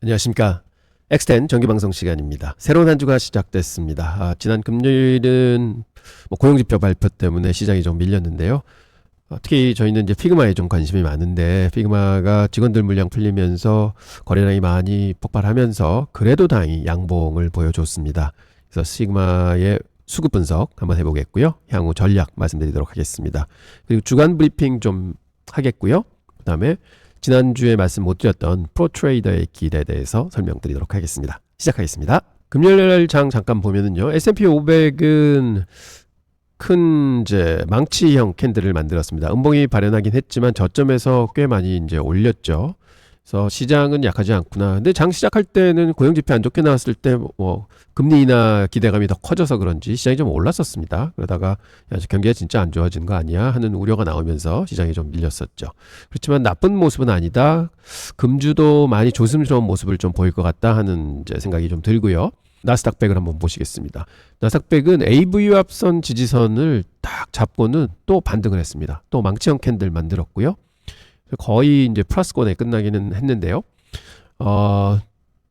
안녕하십니까. 엑스텐 정기방송 시간입니다. 새로운 한 주가 시작됐습니다. 지난 금요일은 고용지표 발표 때문에 시장이 좀 밀렸는데요. 특히 저희는 이제 피그마에 좀 관심이 많은데, 피그마가 직원들 물량 풀리면서 거래량이 많이 폭발하면서 그래도 다행히 양봉을 보여줬습니다. 그래서 시그마의 수급 분석 한번 해보겠고요. 향후 전략 말씀드리도록 하겠습니다. 그리고 주간 브리핑 좀 하겠고요. 그 다음에 지난주에 말씀 못 드렸던 프로트레이더의 길에 대해서 설명드리도록 하겠습니다. 시작하겠습니다. 금요일 장 잠깐 보면은요, S&P 500은 큰 이제 망치형 캔들을 만들었습니다. 음봉이 발현하긴 했지만 저점에서 꽤 많이 이제 올렸죠. 그래서 시장은 약하지 않구나. 근데 장 시작할 때는 고용지표 안 좋게 나왔을 때 금리 인하 기대감이 더 커져서 그런지 시장이 좀 올랐었습니다. 그러다가 경기가 진짜 안 좋아지는 거 아니야 하는 우려가 나오면서 시장이 좀 밀렸었죠. 그렇지만 나쁜 모습은 아니다. 금주도 많이 조심스러운 모습을 좀 보일 것 같다 하는 이제 생각이 좀 들고요. 나스닥백을 한번 보시겠습니다. 나스닥백은 AV 합선 지지선을 딱 잡고는 또 반등을 했습니다. 또 망치형 캔들 만들었고요. 거의 이제 플러스권에 끝나기는 했는데요.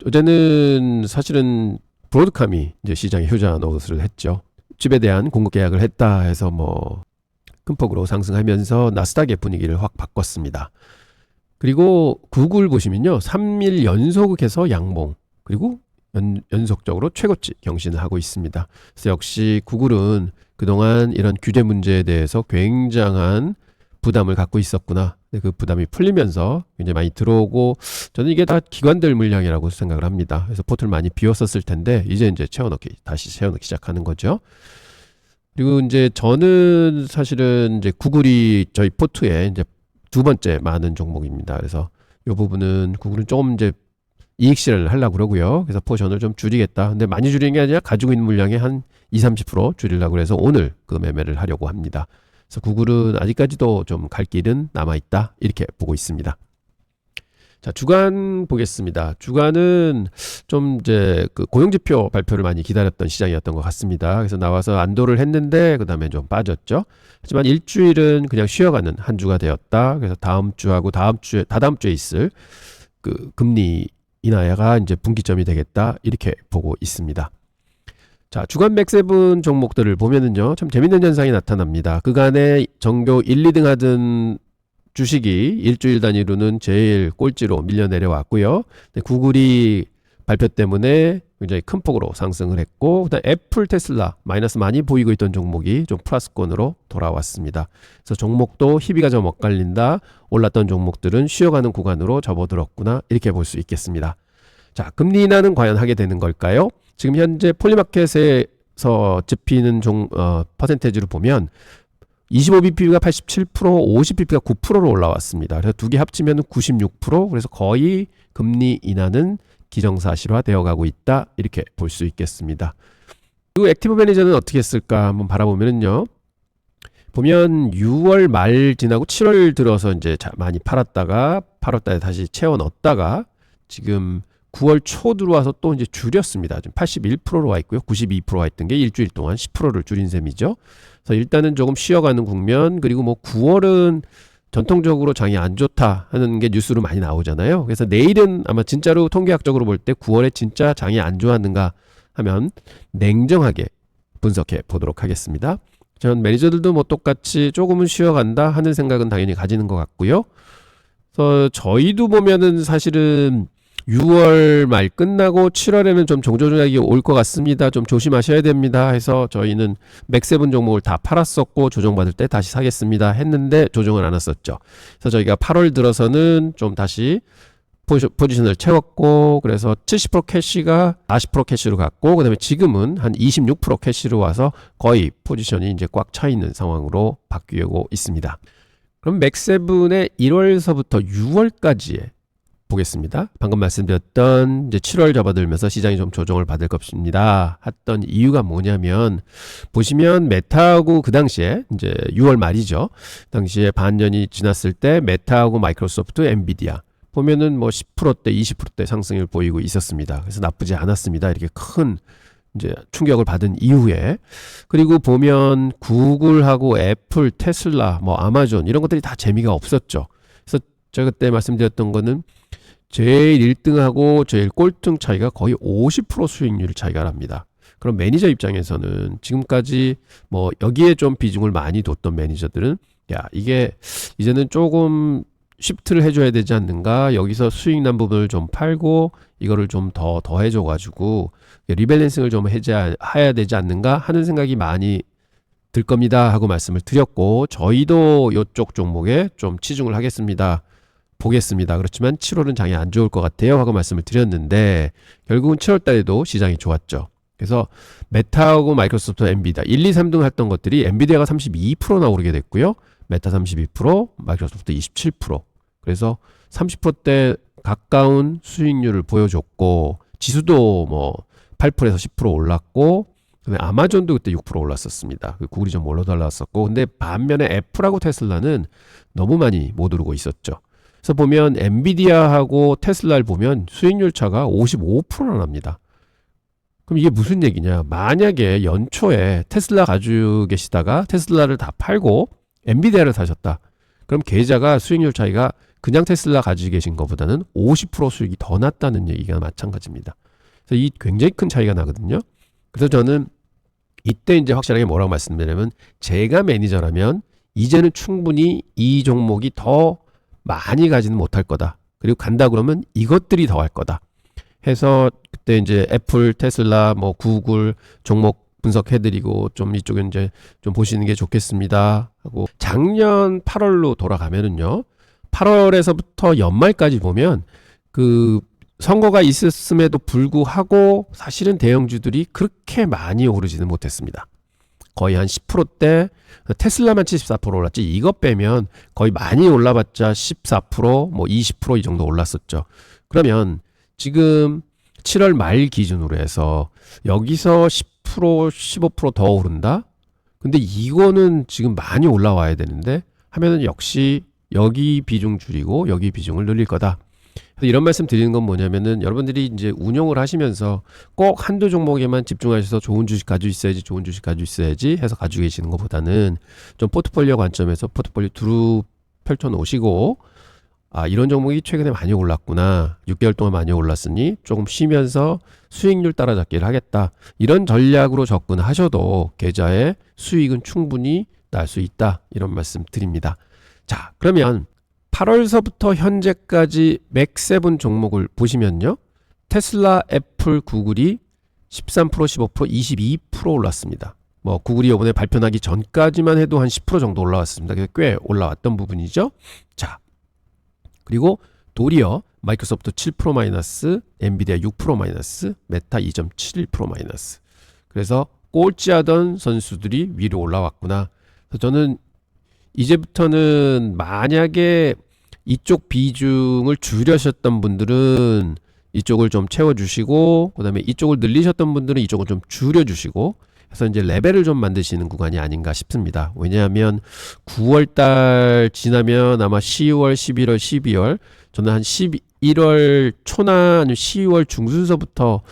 어제는 사실은 브로드캄이 이제 시장에 효자 노릇을 했죠. 집에 대한 공급 계약을 했다 해서 큰 폭으로 상승하면서 나스닥의 분위기를 확 바꿨습니다. 그리고 구글 보시면요, 3일 연속해서 양봉, 그리고 연속적으로 최고치 경신을 하고 있습니다. 그래서 역시 구글은 그동안 이런 규제 문제에 대해서 굉장한 부담을 갖고 있었구나. 근데 그 부담이 풀리면서 굉장히 많이 들어오고, 저는 이게 다 기관들 물량이라고 생각을 합니다. 그래서 포트를 많이 비웠었을 텐데 이제 다시 채워넣기 시작하는 거죠. 그리고 이제 저는 사실은 이제 구글이 저희 포트에 이제 두 번째 많은 종목입니다. 그래서 이 부분은 구글은 조금 이제 이익 실현을 하려고 그러고요. 그래서 포션을 좀 줄이겠다. 근데 많이 줄이는 게 아니라 가지고 있는 물량의 한 20-30% 줄이려고 해서 오늘 그 매매를 하려고 합니다. 그래서 구글은 아직까지도 좀 갈 길은 남아있다, 이렇게 보고 있습니다. 자, 주간 보겠습니다. 주간은 좀 이제 그 고용지표 발표를 많이 기다렸던 시장이었던 것 같습니다. 그래서 나와서 안도를 했는데 그 다음에 좀 빠졌죠. 하지만 일주일은 그냥 쉬어가는 한 주가 되었다. 그래서 다음 주하고 다다음 주에 있을 그 금리 인하가 이제 분기점이 되겠다, 이렇게 보고 있습니다. 자, 주간 맥세븐 종목들을 보면은요, 참 재밌는 현상이 나타납니다. 그간에 정교 1, 2등 하던 주식이 일주일 단위로는 제일 꼴찌로 밀려 내려왔고요. 구글이 발표 때문에 굉장히 큰 폭으로 상승을 했고, 그다음 애플, 테슬라 마이너스 많이 보이고 있던 종목이 좀 플러스권으로 돌아왔습니다. 그래서 종목도 희비가 좀 엇갈린다. 올랐던 종목들은 쉬어가는 구간으로 접어들었구나, 이렇게 볼 수 있겠습니다. 자, 금리 인하는 과연 하게 되는 걸까요? 지금 현재 폴리마켓에서 집히는 퍼센테이지로 보면 25bp가 87%, 50bp가 9%로 올라왔습니다. 그래서 두 개 합치면 96%, 그래서 거의 금리 인하는 기정사실화 되어 가고 있다, 이렇게 볼 수 있겠습니다. 그리고 액티브 매니저는 어떻게 했을까 한번 바라보면요, 보면 6월 말 지나고 7월 들어서 이제 많이 팔았다가 8월 달에 다시 채워 넣었다가 지금 9월 초 들어와서 또 이제 줄였습니다. 지금 81%로 와 있고요. 92%가 있던 게 일주일 동안 10%를 줄인 셈이죠. 그래서 일단은 조금 쉬어가는 국면, 그리고 9월은 전통적으로 장이 안 좋다 하는 게 뉴스로 많이 나오잖아요. 그래서 내일은 아마 진짜로 통계학적으로 볼 때 9월에 진짜 장이 안 좋았는가 하면 냉정하게 분석해 보도록 하겠습니다. 전 매니저들도 똑같이 조금은 쉬어간다 하는 생각은 당연히 가지는 것 같고요. 그래서 저희도 보면은 사실은 6월 말 끝나고 7월에는 좀 정조준하게 올 것 같습니다. 좀 조심하셔야 됩니다 해서 저희는 맥세븐 종목을 다 팔았었고, 조정받을 때 다시 사겠습니다 했는데 조정을 안 했었죠. 그래서 저희가 8월 들어서는 좀 다시 포지션을 채웠고, 그래서 70% 캐시가 40% 캐시로 갔고, 그 다음에 지금은 한 26% 캐시로 와서 거의 포지션이 이제 꽉 차 있는 상황으로 바뀌고 있습니다. 그럼 맥세븐의 1월서부터 6월까지의 보겠습니다. 방금 말씀드렸던 이제 7월 접어들면서 시장이 좀 조정을 받을 것입니다 했던 이유가 뭐냐면, 보시면 메타하고 그 당시에 이제 6월 말이죠. 당시에 반년이 지났을 때 메타하고 마이크로소프트, 엔비디아 보면은 10%대, 20%대 상승을 보이고 있었습니다. 그래서 나쁘지 않았습니다. 이렇게 큰 이제 충격을 받은 이후에. 그리고 보면 구글하고 애플, 테슬라, 아마존 이런 것들이 다 재미가 없었죠. 그래서 제가 그때 말씀드렸던 거는 제일 1등하고 제일 꼴등 차이가 거의 50% 수익률 차이가 납니다. 그럼 매니저 입장에서는 지금까지 뭐 여기에 좀 비중을 많이 뒀던 매니저들은 야, 이게 이제는 조금 쉬프트를 해줘야 되지 않는가, 여기서 수익 난 부분을 좀 팔고 이거를 좀 더 해줘가지고 리밸런싱을 좀 해야 되지 않는가 하는 생각이 많이 들 겁니다 하고 말씀을 드렸고, 저희도 이쪽 종목에 좀 치중을 하겠습니다, 보겠습니다, 그렇지만 7월은 장이 안 좋을 것 같아요 하고 말씀을 드렸는데, 결국은 7월 달에도 시장이 좋았죠. 그래서 메타하고 마이크로소프트, 엔비디아 1, 2, 3등 했던 것들이 엔비디아가 32%나 오르게 됐고요, 메타 32%, 마이크로소프트 27%. 그래서 30%대 가까운 수익률을 보여줬고, 지수도 뭐 8%에서 10% 올랐고, 그다음에 아마존도 그때 6% 올랐었습니다. 구글이 좀 올라달랐었고, 근데 반면에 애플하고 테슬라는 너무 많이 못 오르고 있었죠. 그래서 보면 엔비디아하고 테슬라를 보면 수익률 차가 55%나 납니다. 그럼 이게 무슨 얘기냐? 만약에 연초에 테슬라 가지고 계시다가 테슬라를 다 팔고 엔비디아를 사셨다. 그럼 계좌가 수익률 차이가 그냥 테슬라 가지고 계신 것보다는 50% 수익이 더 났다는 얘기가 마찬가지입니다. 그래서 이 굉장히 큰 차이가 나거든요. 그래서 저는 이때 이제 확실하게 뭐라고 말씀드리냐면, 제가 매니저라면 이제는 충분히 이 종목이 더 많이 가지는 못할 거다. 그리고 간다 그러면 이것들이 더 할 거다. 해서 그때 이제 애플, 테슬라, 뭐 구글 종목 분석해드리고 좀 이쪽에 이제 좀 보시는 게 좋겠습니다 하고, 작년 8월로 돌아가면은요, 8월에서부터 연말까지 보면 그 선거가 있었음에도 불구하고 사실은 대형주들이 그렇게 많이 오르지는 못했습니다. 거의 한 10%대, 테슬라만 74% 올랐지, 이거 빼면 거의 많이 올라봤자 14%, 뭐 20% 이 정도 올랐었죠. 그러면 지금 7월 말 기준으로 해서 여기서 10%, 15% 더 오른다? 근데 이거는 지금 많이 올라와야 되는데 하면은 역시 여기 비중 줄이고 여기 비중을 늘릴 거다. 그래서 이런 말씀 드리는 건 뭐냐면은, 여러분들이 이제 운용을 하시면서 꼭 한두 종목에만 집중하셔서 좋은 주식 가지고 있어야지, 좋은 주식 가지고 있어야지 해서 가지고 계시는 것보다는 좀 포트폴리오 관점에서 포트폴리오 두루 펼쳐 놓으시고, 아, 이런 종목이 최근에 많이 올랐구나, 6개월 동안 많이 올랐으니 조금 쉬면서 수익률 따라잡기를 하겠다, 이런 전략으로 접근하셔도 계좌의 수익은 충분히 날 수 있다, 이런 말씀 드립니다. 자, 그러면 8월서부터 현재까지 맥세븐 종목을 보시면요, 테슬라, 애플, 구글이 13%, 15%, 22% 올랐습니다. 뭐 구글이 이번에 발표 나기 전까지만 해도 한 10% 정도 올라왔습니다. 그래서 꽤 올라왔던 부분이죠. 자, 그리고 도리어 마이크로소프트 7% 마이너스, 엔비디아 6% 마이너스, 메타 2.71% 마이너스. 그래서 꼴찌하던 선수들이 위로 올라왔구나. 그래서 저는 이제부터는 만약에 이쪽 비중을 줄여셨던 분들은 이쪽을 좀 채워주시고, 그 다음에 이쪽을 늘리셨던 분들은 이쪽을 좀 줄여주시고 해서 이제 레벨을 좀 만드시는 구간이 아닌가 싶습니다. 왜냐하면 9월달 지나면 아마 10월, 11월, 12월, 저는 한 11월 초나 아니면 10월 중순서부터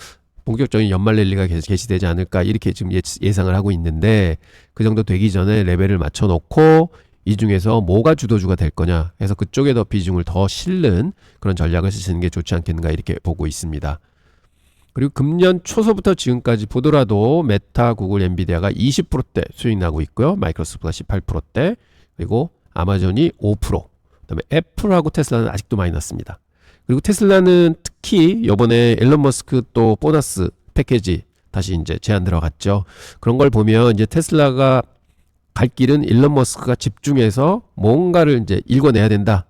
본격적인 연말 랠리가 개시되지 않을까, 이렇게 지금 예상을 하고 있는데, 그 정도 되기 전에 레벨을 맞춰 놓고 이 중에서 뭐가 주도주가 될 거냐 해서 그쪽에 더 비중을 더 실는 그런 전략을 쓰시는 게 좋지 않겠는가, 이렇게 보고 있습니다. 그리고 금년 초서부터 지금까지 보더라도 메타, 구글, 엔비디아가 20%대 수익 나고 있고요, 마이크로소프트가 18%대, 그리고 아마존이 5%, 그다음에 애플하고 테슬라는 아직도 마이너스입니다. 그리고 테슬라는 특히 이번에 앨런 머스크 또 보너스 패키지 다시 이제 제안 들어갔죠. 그런 걸 보면 이제 테슬라가 갈 길은 일론 머스크가 집중해서 뭔가를 이제 읽어내야 된다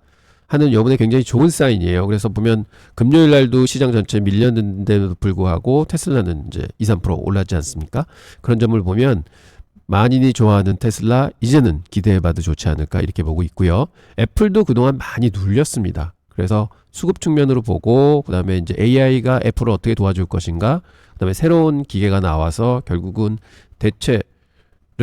하는 이번에 굉장히 좋은 사인이에요. 그래서 보면 금요일 날도 시장 전체 밀렸는데도 불구하고 테슬라는 이제 2, 3% 올랐지 않습니까? 그런 점을 보면 만인이 좋아하는 테슬라, 이제는 기대해봐도 좋지 않을까, 이렇게 보고 있고요. 애플도 그동안 많이 눌렸습니다. 그래서 수급 측면으로 보고, 그 다음에 이제 AI가 애플을 어떻게 도와줄 것인가, 그 다음에 새로운 기계가 나와서 결국은 대체를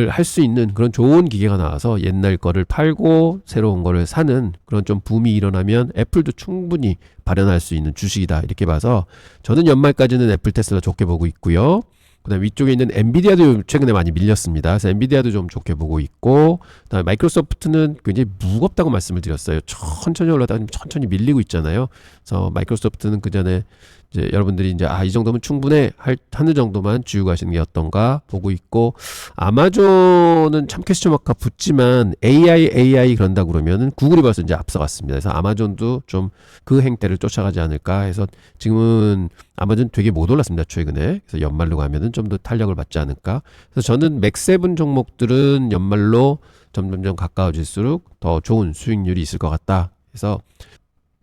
할 수 있는 그런 좋은 기계가 나와서 옛날 거를 팔고 새로운 거를 사는 그런 좀 붐이 일어나면 애플도 충분히 발현할 수 있는 주식이다, 이렇게 봐서 저는 연말까지는 애플, 테슬라 좋게 보고 있고요. 그다음에 위쪽에 있는 엔비디아도 최근에 많이 밀렸습니다. 그래서 엔비디아도 좀 좋게 보고 있고, 그다음에 마이크로소프트는 굉장히 무겁다고 말씀을 드렸어요. 천천히 올라다가 천천히 밀리고 있잖아요. 그래서 마이크로소프트는 그 전에 이제 여러분들이 이제 이 정도면 충분해 하는 정도만 주고 가시는 게 어떤가 보고 있고, 아마존은 참 퀘스천 마크가 붙지만 AI 그런다 그러면은 구글이 벌써 이제 앞서갔습니다. 그래서 아마존도 좀 그 행태를 쫓아가지 않을까 해서 지금은 아마존 되게 못 올랐습니다, 최근에. 그래서 연말로 가면은 좀 더 탄력을 받지 않을까. 그래서 저는 맥7 종목들은 연말로 점점점 가까워질수록 더 좋은 수익률이 있을 것 같다. 그래서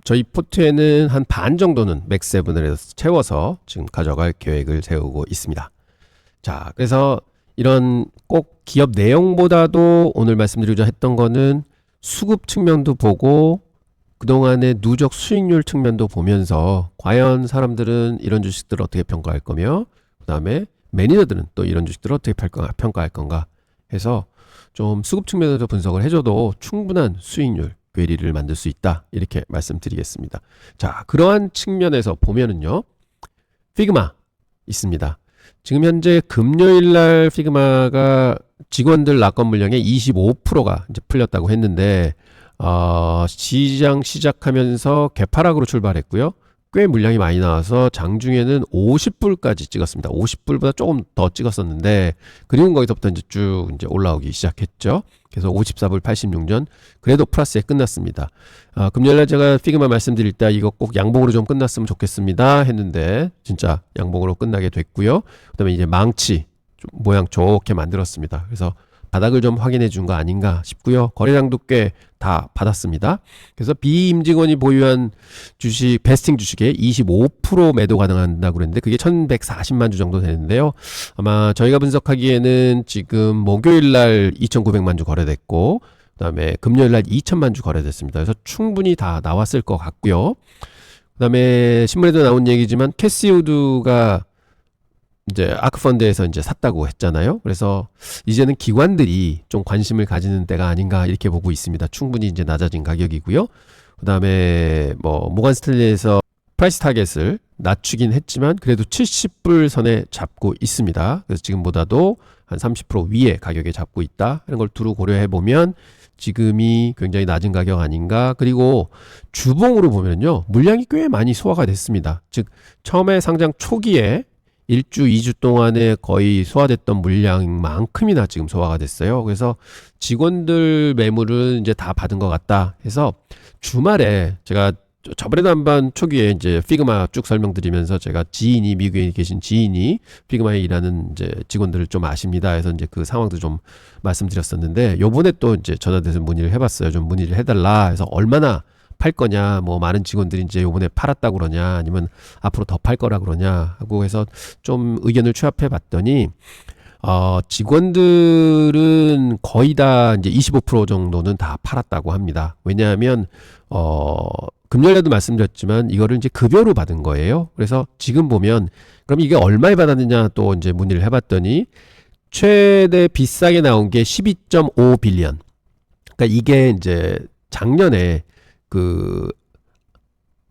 저희 포트에는 한 반 정도는 맥7을 채워서 지금 가져갈 계획을 세우고 있습니다. 자, 그래서 이런 꼭 기업 내용보다도 오늘 말씀드리고자 했던 거는 수급 측면도 보고 그동안의 누적 수익률 측면도 보면서 과연 사람들은 이런 주식들을 어떻게 평가할 거며, 그 다음에 매니저들은 또 이런 주식들을 어떻게 평가할 건가 해서 좀 수급 측면에서 분석을 해줘도 충분한 수익률 괴리를 만들 수 있다, 이렇게 말씀드리겠습니다. 자, 그러한 측면에서 보면은요, 피그마 있습니다. 지금 현재 금요일날 피그마가 직원들 낙관 물량의 25%가 이제 풀렸다고 했는데, 시장 시작하면서 개파락으로 출발했고요. 꽤 물량이 많이 나와서 장중에는 50불까지 찍었습니다. 50불보다 조금 더 찍었었는데, 그리고 거기서부터 이제 쭉 이제 올라오기 시작했죠. 그래서 54불 86전, 그래도 플러스에 끝났습니다. 금요일날 제가 피그마 말씀드릴 때 이거 꼭 양봉으로 좀 끝났으면 좋겠습니다 했는데, 진짜 양봉으로 끝나게 됐고요. 그 다음에 이제 망치 좀 모양 좋게 만들었습니다. 그래서 바닥을 좀 확인해 준 거 아닌가 싶고요. 거래량도 꽤 다 받았습니다. 그래서 비임직원이 보유한 주식, 베스팅 주식의 25% 매도 가능한다고 그랬는데, 그게 1140만 주 정도 되는데요. 아마 저희가 분석하기에는 지금 목요일날 2900만 주 거래됐고, 그 다음에 금요일날 2000만 주 거래됐습니다. 그래서 충분히 다 나왔을 것 같고요. 그 다음에 신문에도 나온 얘기지만 캐시우드가 이제 아크펀드에서 이제 샀다고 했잖아요. 그래서 이제는 기관들이 좀 관심을 가지는 때가 아닌가, 이렇게 보고 있습니다. 충분히 이제 낮아진 가격이고요. 그 다음에 뭐 모간 스탠리에서 프라이스 타겟을 낮추긴 했지만 그래도 70불 선에 잡고 있습니다. 그래서 지금보다도 한 30% 위에 가격에 잡고 있다 하는 걸 두루 고려해 보면 지금이 굉장히 낮은 가격 아닌가. 그리고 주봉으로 보면요, 물량이 꽤 많이 소화가 됐습니다. 즉 처음에 상장 초기에 1주, 2주 동안에 거의 소화됐던 물량만큼이나 지금 소화가 됐어요. 그래서 직원들 매물은 이제 다 받은 것 같다 해서 주말에 제가 저번에도 한번 초기에 이제 피그마 쭉 설명드리면서 제가 지인이, 미국에 계신 지인이 피그마에 일하는 이제 직원들을 좀 아십니다 해서 이제 그 상황도 좀 말씀드렸었는데, 요번에 또 이제 전화돼서 문의를 해봤어요. 좀 문의를 해달라 해서 얼마나 팔 거냐, 뭐 많은 직원들이 이제 요번에 팔았다고 그러냐, 아니면 앞으로 더 팔 거라 그러냐 하고 해서 좀 의견을 취합해 봤더니, 직원들은 거의 다 이제 25% 정도는 다 팔았다고 합니다. 왜냐하면, 금요일에도 말씀드렸지만 이거를 이제 급여로 받은 거예요. 그래서 지금 보면 그럼 이게 얼마에 받았느냐 또 이제 문의를 해봤더니 최대 비싸게 나온 게 12.5 빌리언. 그러니까 이게 이제 작년에 그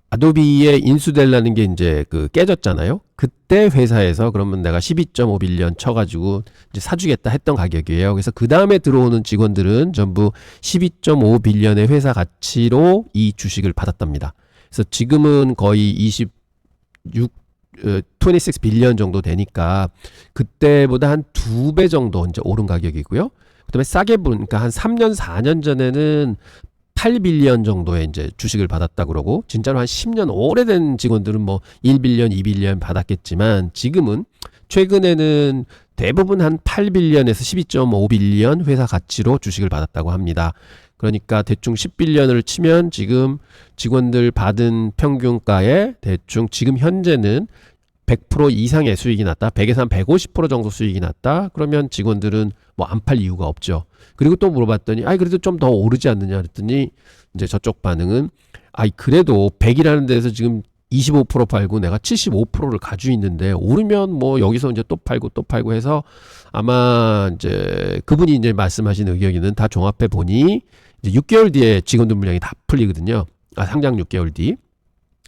아도비에 인수되려는 게 이제 그 깨졌잖아요. 그때 회사에서 그러면 내가 12.5 빌리언 쳐가지고 이제 사주겠다 했던 가격이에요. 그래서 그 다음에 들어오는 직원들은 전부 12.5 빌리언의 회사 가치로 이 주식을 받았답니다. 그래서 지금은 거의 26 빌리언 정도 되니까 그때보다 한 2배 정도 이제 오른 가격이고요. 그다음에 싸게 그러니까 한 3년 4년 전에는 8빌리언 정도의 이제 주식을 받았다 그러고, 진짜로 한 10년 오래된 직원들은 뭐 1빌리언, 2빌리언 받았겠지만 지금은 최근에는 대부분 한 8빌리언에서 12.5빌리언 회사 가치로 주식을 받았다고 합니다. 그러니까 대충 10빌리언을 치면 지금 직원들 받은 평균가에 대충 지금 현재는 100% 이상의 수익이 났다. 100에서 한 150% 정도 수익이 났다. 그러면 직원들은 뭐 안 팔 이유가 없죠. 그리고 또 물어봤더니 그래도 좀 더 오르지 않느냐 그랬더니 이제 저쪽 반응은 그래도 100이라는 데서 지금 25% 팔고 내가 75%를 가지고 있는데 오르면 뭐 여기서 이제 또 팔고 해서 아마 이제 그분이 이제 말씀하신 의견은 다 종합해 보니 이제 6개월 뒤에 직원들 물량이 다 풀리거든요. 상장 6개월 뒤.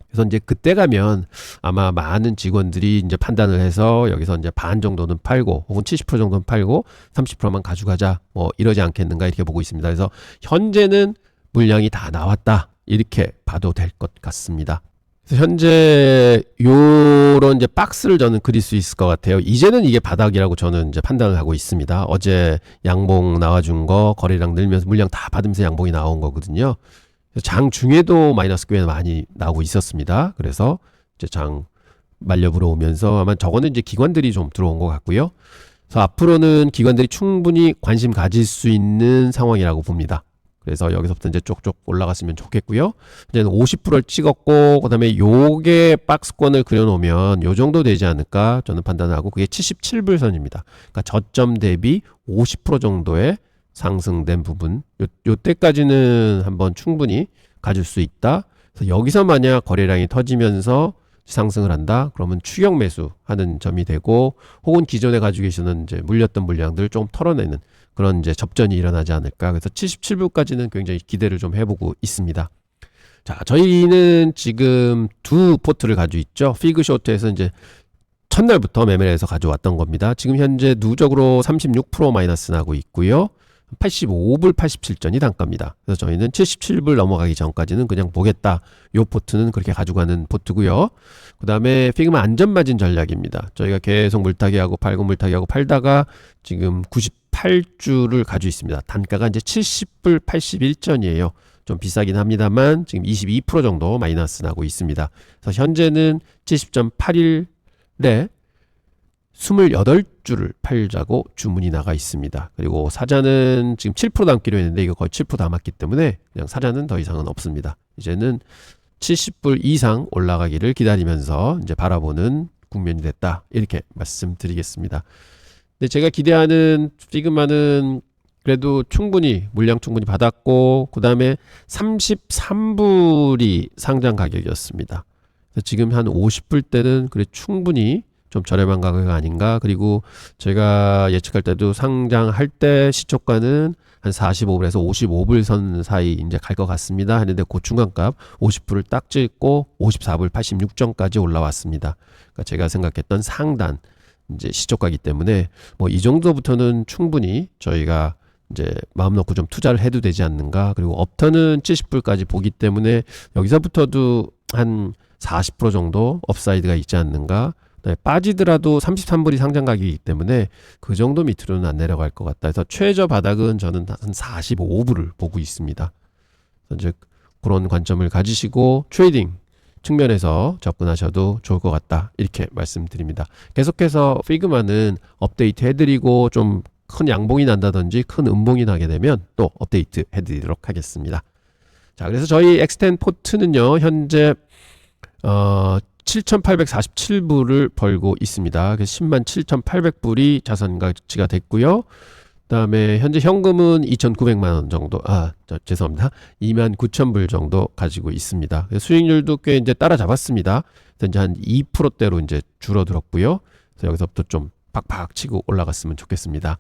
그래서 이제 그때 가면 아마 많은 직원들이 이제 판단을 해서 여기서 이제 반 정도는 팔고 혹은 70% 정도는 팔고 30%만 가져가자 뭐 이러지 않겠는가 이렇게 보고 있습니다. 그래서 현재는 물량이 다 나왔다 이렇게 봐도 될 것 같습니다. 그래서 현재 요런 이제 박스를 저는 그릴 수 있을 것 같아요. 이제는 이게 바닥이라고 저는 이제 판단을 하고 있습니다. 어제 양봉 나와준 거 거래량 늘면서 물량 다 받으면서 양봉이 나온 거거든요. 장 중에도 마이너스 꽤 많이 나오고 있었습니다. 그래서 이제 장 말려 불어오면서 아마 저거는 이제 기관들이 좀 들어온 것 같고요. 그래서 앞으로는 기관들이 충분히 관심 가질 수 있는 상황이라고 봅니다. 그래서 여기서부터 이제 쪽쪽 올라갔으면 좋겠고요. 이제는 50%를 찍었고 그다음에 요게 박스권을 그려놓으면 요 정도 되지 않을까 저는 판단하고 그게 77불 선입니다. 그러니까 저점 대비 50% 정도의 상승된 부분 요때까지는 한번 충분히 가질 수 있다. 그래서 여기서 만약 거래량이 터지면서 상승을 한다. 그러면 추격 매수하는 점이 되고 혹은 기존에 가지고 계시는 이제 물렸던 물량들을 좀 털어내는 그런 이제 접전이 일어나지 않을까. 그래서 77불까지는 굉장히 기대를 좀 해보고 있습니다. 자, 저희는 지금 두 포트를 가지고 있죠. 피그 쇼트에서 이제 첫날부터 매매를 해서 가져왔던 겁니다. 지금 현재 누적으로 36% 마이너스 나고 있고요. 85불 87전이 단가입니다. 그래서 저희는 77불 넘어가기 전까지는 그냥 보겠다. 요 포트는 그렇게 가져가는 포트고요. 그 다음에 피그마 안전마진 전략입니다. 저희가 계속 물타기하고 팔고 물타기하고 팔다가 지금 98주를 가지고 있습니다. 단가가 이제 70불 81전이에요. 좀 비싸긴 합니다만 지금 22% 정도 마이너스 나고 있습니다. 그래서 현재는 70.81에 28주를 팔자고 주문이 나가 있습니다. 그리고 사자는 지금 7% 담기로 했는데 이거 거의 7% 담았기 때문에 그냥 사자는 더 이상은 없습니다. 이제는 70불 이상 올라가기를 기다리면서 이제 바라보는 국면이 됐다. 이렇게 말씀드리겠습니다. 근데 제가 기대하는 피그마는 그래도 충분히 물량 충분히 받았고 그 다음에 33불이 상장 가격이었습니다. 그래서 지금 한 50불 때는 그래 충분히 좀 저렴한 가격 아닌가. 그리고 제가 예측할 때도 상장할 때 시초가는 한 45불에서 55불 선 사이 이제 갈 것 같습니다. 했는데 그 중간값 50불을 딱 찍고 54불 86전까지 올라왔습니다. 그러니까 제가 생각했던 상단 이제 시초가이기 때문에 뭐 이 정도부터는 충분히 저희가 이제 마음 놓고 좀 투자를 해도 되지 않는가. 그리고 업턴은 70불까지 보기 때문에 여기서부터도 한 40% 정도 업사이드가 있지 않는가. 네, 빠지더라도 33불이 상장 가격이기 때문에 그 정도 밑으로는 안 내려갈 것 같다. 그래서 최저 바닥은 저는 한 45불을 보고 있습니다. 이제 그런 관점을 가지시고 트레이딩 측면에서 접근하셔도 좋을 것 같다. 이렇게 말씀드립니다. 계속해서 피그마는 업데이트 해드리고 좀 큰 양봉이 난다든지 큰 음봉이 나게 되면 또 업데이트 해드리도록 하겠습니다. 자, 그래서 저희 엑스텐 포트는요 현재 7,847불을 벌고 있습니다. 그래서 107,800불이 자산 가치가 됐고요. 그다음에 현재 현금은 2,900만 원 정도, 죄송합니다. 29,000불 정도 가지고 있습니다. 수익률도 꽤 이제 따라잡았습니다. 이제 한 2%대로 이제 줄어들었고요. 그래서 여기서부터 좀 팍팍 치고 올라갔으면 좋겠습니다.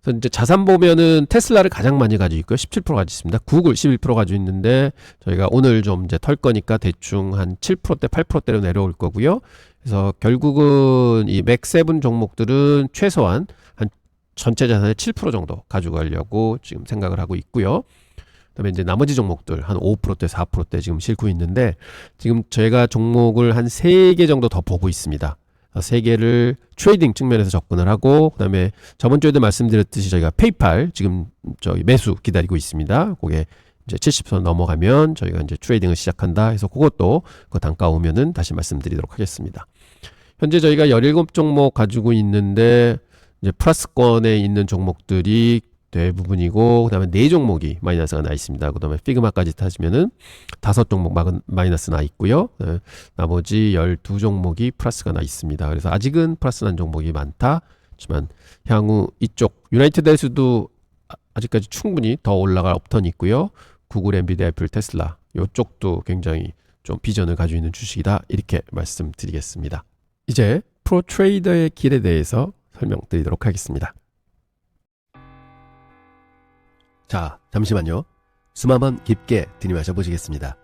그래서 이제 자산 보면은 테슬라를 가장 많이 가지고 있고요. 17% 가지고 있습니다. 구글 11% 가지고 있는데 저희가 오늘 좀 이제 털 거니까 대충 한 7%대 8%대로 내려올 거고요. 그래서 결국은 이 맥7 종목들은 최소한 한 전체 자산의 7% 정도 가져가려고 지금 생각을 하고 있고요. 그다음에 이제 나머지 종목들 한 5%대 4%대 지금 싣고 있는데 지금 제가 종목을 한 3개 정도 더 보고 있습니다. 3개를 트레이딩 측면에서 접근을 하고 그다음에 저번 주에도 말씀드렸듯이 저희가 페이팔 지금 저희 매수 기다리고 있습니다. 그게 이제 70선 넘어가면 저희가 이제 트레이딩을 시작한다 해서 그것도 그 단가 오면은 다시 말씀드리도록 하겠습니다. 현재 저희가 17종목 가지고 있는데 이제 플러스권에 있는 종목들이 대부분이고 그다음에 4종목이 마이너스가 나 있습니다. 그다음에 피그마까지 타시면은 5종목 마이너스 나 있고요. 나머지 12종목이 플러스가 나 있습니다. 그래서 아직은 플러스 난 종목이 많다. 하지만 향후 이쪽 유나이티드에서도 아직까지 충분히 더 올라갈 업턴이 있고요. 구글, 엔비디아, 애플, 테슬라 이쪽도 굉장히 좀 비전을 가지고 있는 주식이다. 이렇게 말씀드리겠습니다. 이제 프로 트레이더의 길에 대해서 설명드리도록 하겠습니다. 자, 잠시만요. 숨 한번 깊게 들이마셔 보시겠습니다.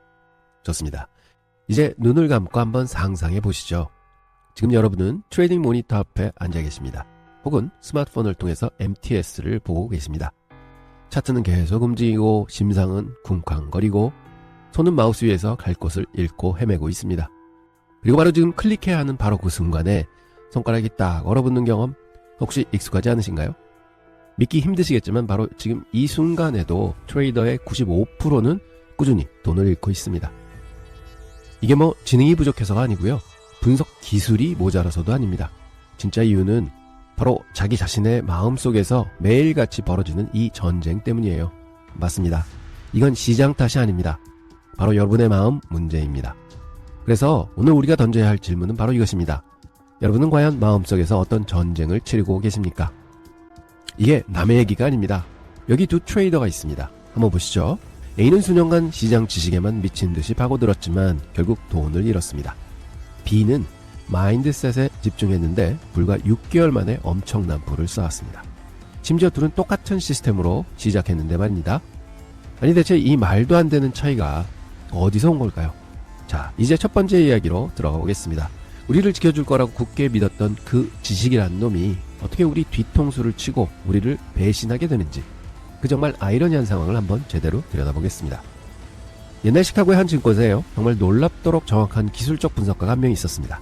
좋습니다. 이제 눈을 감고 한번 상상해 보시죠. 지금 여러분은 트레이딩 모니터 앞에 앉아 계십니다. 혹은 스마트폰을 통해서 MTS를 보고 계십니다. 차트는 계속 움직이고 심장은 쿵쾅거리고 손은 마우스 위에서 갈 곳을 잃고 헤매고 있습니다. 그리고 바로 지금 클릭해야 하는 바로 그 순간에 손가락이 딱 얼어붙는 경험 혹시 익숙하지 않으신가요? 믿기 힘드시겠지만 바로 지금 이 순간에도 트레이더의 95%는 꾸준히 돈을 잃고 있습니다. 이게 뭐 지능이 부족해서가 아니고요. 분석 기술이 모자라서도 아닙니다. 진짜 이유는 바로 자기 자신의 마음속에서 매일같이 벌어지는 이 전쟁 때문이에요. 맞습니다. 이건 시장 탓이 아닙니다. 바로 여러분의 마음 문제입니다. 그래서 오늘 우리가 던져야 할 질문은 바로 이것입니다. 여러분은 과연 마음속에서 어떤 전쟁을 치르고 계십니까? 이게 남의 얘기가 아닙니다. 여기 두 트레이더가 있습니다. 한번 보시죠. A는 수년간 시장 지식에만 미친 듯이 파고들었지만 결국 돈을 잃었습니다. B는 마인드셋에 집중했는데 불과 6개월 만에 엄청난 부를 쌓았습니다. 심지어 둘은 똑같은 시스템으로 시작했는데 말입니다. 아니 대체 이 말도 안 되는 차이가 어디서 온 걸까요? 자, 이제 첫 번째 이야기로 들어가 보겠습니다. 우리를 지켜줄 거라고 굳게 믿었던 그 지식이라는 놈이 어떻게 우리 뒤통수를 치고 우리를 배신하게 되는지 그 정말 아이러니한 상황을 한번 제대로 들여다보겠습니다. 옛날 시카고의 한 증권사에요. 정말 놀랍도록 정확한 기술적 분석가가 한 명 있었습니다.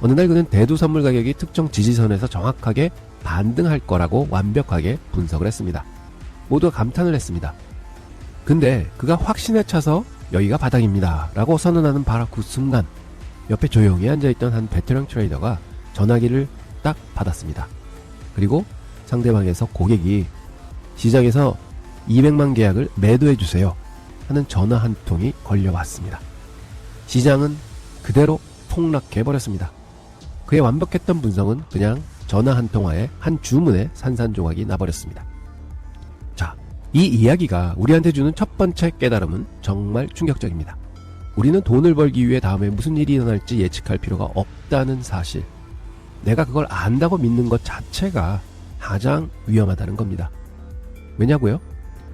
어느 날 그는 대두 선물 가격이 특정 지지선에서 정확하게 반등할 거라고 완벽하게 분석을 했습니다. 모두가 감탄을 했습니다. 근데 그가 확신에 차서 여기가 바닥입니다 라고 선언하는 바로 그 순간 옆에 조용히 앉아있던 한 베테랑 트레이더가 전화기를 딱 받았습니다. 그리고 상대방에서 고객이 시장에서 200만 계약을 매도해주세요 하는 전화 한 통이 걸려왔습니다. 시장은 그대로 폭락해버렸습니다. 그의 완벽했던 분석은 그냥 전화 한 통화에 한 주문에 산산조각이 나버렸습니다. 자, 이 이야기가 우리한테 주는 첫 번째 깨달음은 정말 충격적입니다. 우리는 돈을 벌기 위해 다음에 무슨 일이 일어날지 예측할 필요가 없다는 사실. 내가 그걸 안다고 믿는 것 자체가 가장 위험하다는 겁니다. 왜냐고요?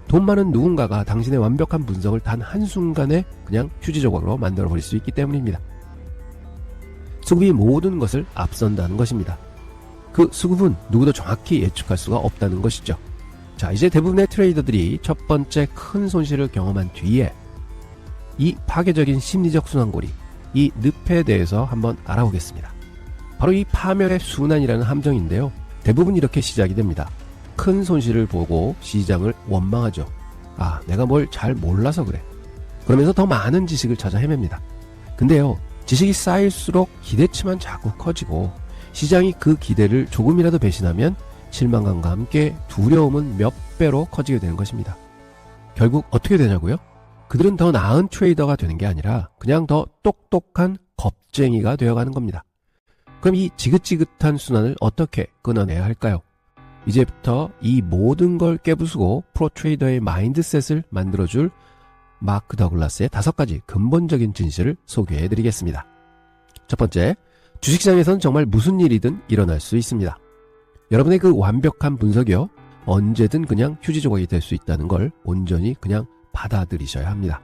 돈 많은 누군가가 당신의 완벽한 분석을 단 한순간에 그냥 휴지 조각으로 만들어버릴 수 있기 때문입니다. 수급이 모든 것을 앞선다는 것입니다. 그 수급은 누구도 정확히 예측할 수가 없다는 것이죠. 자, 이제 대부분의 트레이더들이 첫 번째 큰 손실을 경험한 뒤에 이 파괴적인 심리적 순환고리, 이 늪에 대해서 한번 알아보겠습니다. 바로 이 파멸의 순환이라는 함정인데요. 대부분 이렇게 시작이 됩니다. 큰 손실을 보고 시장을 원망하죠. 아, 내가 뭘 잘 몰라서 그래. 그러면서 더 많은 지식을 찾아 헤맵니다. 근데요, 지식이 쌓일수록 기대치만 자꾸 커지고 시장이 그 기대를 조금이라도 배신하면 실망감과 함께 두려움은 몇 배로 커지게 되는 것입니다. 결국 어떻게 되냐고요? 그들은 더 나은 트레이더가 되는 게 아니라 그냥 더 똑똑한 겁쟁이가 되어가는 겁니다. 그럼 이 지긋지긋한 순환을 어떻게 끊어내야 할까요? 이제부터 이 모든 걸 깨부수고 프로 트레이더의 마인드셋을 만들어줄 마크 더글라스의 5가지 근본적인 진실을 소개해드리겠습니다. 첫 번째, 주식시장에선 정말 무슨 일이든 일어날 수 있습니다. 여러분의 그 완벽한 분석이요, 언제든 그냥 휴지 조각이 될 수 있다는 걸 온전히 그냥 받아들이셔야 합니다.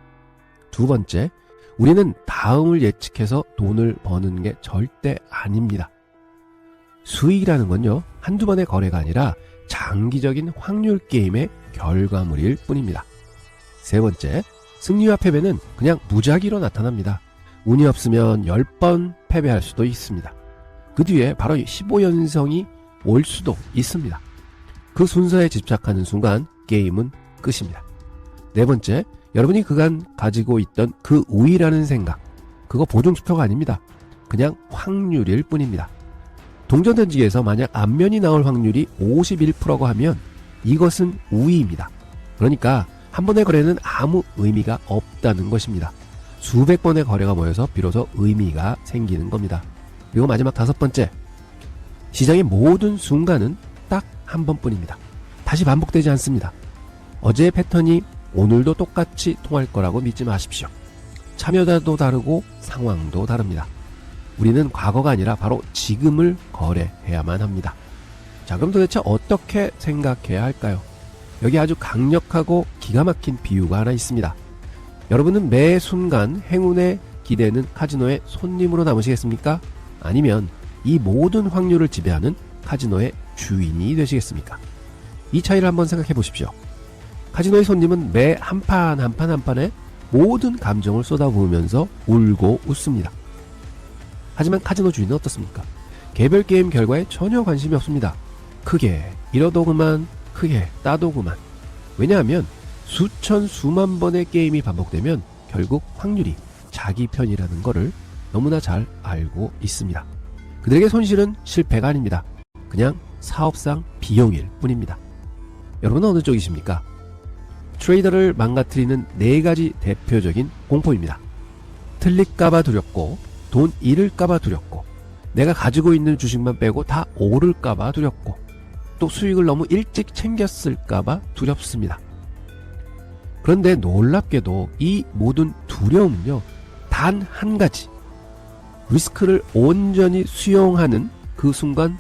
두 번째, 우리는 다음을 예측해서 돈을 버는 게 절대 아닙니다. 수익이라는 건요, 한두 번의 거래가 아니라 장기적인 확률 게임의 결과물일 뿐입니다. 세 번째, 승리와 패배는 그냥 무작위로 나타납니다. 운이 없으면 10번 패배할 수도 있습니다. 그 뒤에 바로 15연성이 올 수도 있습니다. 그 순서에 집착하는 순간 게임은 끝입니다. 네 번째, 여러분이 그간 가지고 있던 그 우위라는 생각, 그거 보증수표가 아닙니다. 그냥 확률일 뿐입니다. 동전 던지기에서 만약 앞면이 나올 확률이 51%고 하면 이것은 우위입니다. 그러니까 한 번의 거래는 아무 의미가 없다는 것입니다. 수백 번의 거래가 모여서 비로소 의미가 생기는 겁니다. 그리고 마지막 5번째, 시장의 모든 순간은 딱 한 번뿐입니다. 다시 반복되지 않습니다. 어제의 패턴이 오늘도 똑같이 통할 거라고 믿지 마십시오. 참여자도 다르고 상황도 다릅니다. 우리는 과거가 아니라 바로 지금을 거래해야만 합니다. 자, 그럼 도대체 어떻게 생각해야 할까요? 여기 아주 강력하고 기가 막힌 비유가 하나 있습니다. 여러분은 매 순간 행운의 기대는 카지노의 손님으로 남으시겠습니까? 아니면 이 모든 확률을 지배하는 카지노의 주인이 되시겠습니까? 이 차이를 한번 생각해 보십시오. 카지노의 손님은 매 한 판 한 판 한 판에 모든 감정을 쏟아부으면서 울고 웃습니다. 하지만 카지노 주인은 어떻습니까? 개별 게임 결과에 전혀 관심이 없습니다. 크게 잃어도 그만, 크게 따도 그만. 왜냐하면 수천 수만 번의 게임이 반복되면 결국 확률이 자기 편이라는 것을 너무나 잘 알고 있습니다. 그들에게 손실은 실패가 아닙니다. 그냥 사업상 비용일 뿐입니다. 여러분은 어느 쪽이십니까? 트레이더를 망가뜨리는 4가지 대표적인 공포입니다. 틀릴까봐 두렵고, 돈 잃을까봐 두렵고, 내가 가지고 있는 주식만 빼고 다 오를까봐 두렵고, 또 수익을 너무 일찍 챙겼을까봐 두렵습니다. 그런데 놀랍게도 이 모든 두려움은요, 단 한 가지, 리스크를 온전히 수용하는 그 순간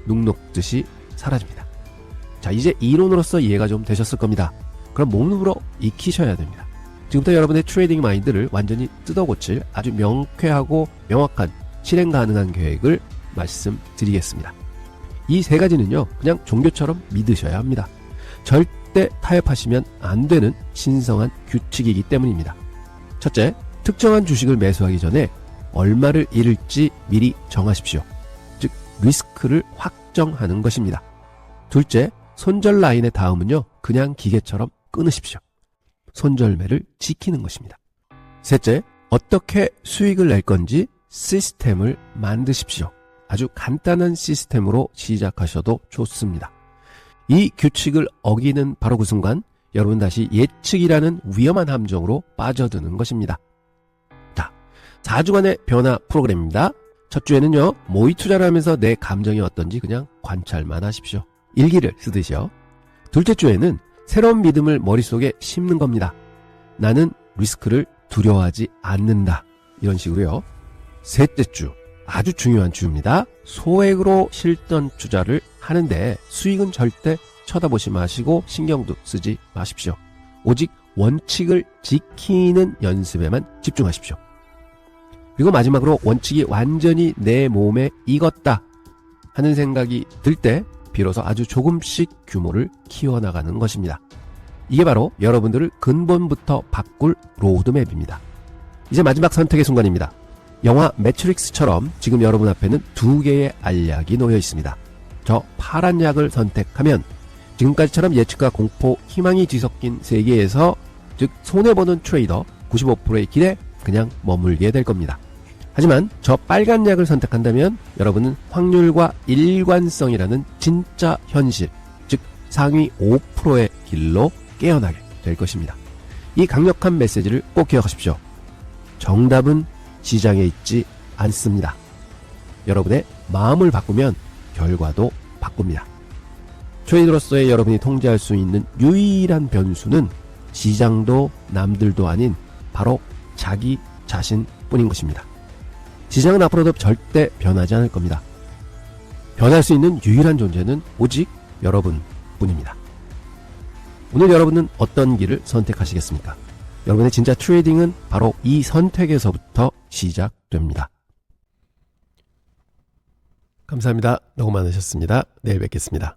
눅 녹듯이 사라집니다. 자, 이제 이론으로서 이해가 좀 되셨을 겁니다. 그럼 몸으로 익히셔야 됩니다. 지금부터 여러분의 트레이딩 마인드를 완전히 뜯어고칠 아주 명쾌하고 명확한 실행 가능한 계획을 말씀드리겠습니다. 이 3가지는요, 그냥 종교처럼 믿으셔야 합니다. 절대 타협하시면 안 되는 신성한 규칙이기 때문입니다. 첫째, 특정한 주식을 매수하기 전에 얼마를 잃을지 미리 정하십시오. 즉, 리스크를 확정하는 것입니다. 둘째, 손절 라인의 다음은요, 그냥 기계처럼 끊으십시오. 손절매를 지키는 것입니다. 셋째, 어떻게 수익을 낼 건지 시스템을 만드십시오. 아주 간단한 시스템으로 시작하셔도 좋습니다. 이 규칙을 어기는 바로 그 순간 여러분 다시 예측이라는 위험한 함정으로 빠져드는 것입니다. 자, 4주간의 변화 프로그램입니다. 첫 주에는요, 모의 투자를 하면서 내 감정이 어떤지 그냥 관찰만 하십시오. 일기를 쓰듯이요. 둘째 주에는 새로운 믿음을 머릿속에 심는 겁니다. 나는 리스크를 두려워하지 않는다. 이런 식으로요. 셋째 주, 아주 중요한 주입니다. 소액으로 실전 투자를 하는데 수익은 절대 쳐다보지 마시고 신경도 쓰지 마십시오. 오직 원칙을 지키는 연습에만 집중하십시오. 그리고 마지막으로 원칙이 완전히 내 몸에 익었다 하는 생각이 들 때 비로소 아주 조금씩 규모를 키워나가는 것입니다. 이게 바로 여러분들을 근본부터 바꿀 로드맵입니다. 이제 마지막 선택의 순간입니다. 영화 매트릭스처럼 지금 여러분 앞에는 2개의 알약이 놓여 있습니다. 저 파란 약을 선택하면 지금까지처럼 예측과 공포, 희망이 뒤섞인 세계에서, 즉 손해보는 트레이더 95%의 길에 그냥 머물게 될 겁니다. 하지만 저 빨간 약을 선택한다면 여러분은 확률과 일관성이라는 진짜 현실, 즉 상위 5%의 길로 깨어나게 될 것입니다. 이 강력한 메시지를 꼭 기억하십시오. 정답은 시장에 있지 않습니다. 여러분의 마음을 바꾸면 결과도 바꿉니다. 트레이더로서의 여러분이 통제할 수 있는 유일한 변수는 시장도 남들도 아닌 바로 자기 자신뿐인 것입니다. 시장은 앞으로도 절대 변하지 않을 겁니다. 변할 수 있는 유일한 존재는 오직 여러분뿐입니다. 오늘 여러분은 어떤 길을 선택하시겠습니까? 여러분의 진짜 트레이딩은 바로 이 선택에서부터 시작됩니다. 감사합니다. 너무 많으셨습니다. 내일 뵙겠습니다.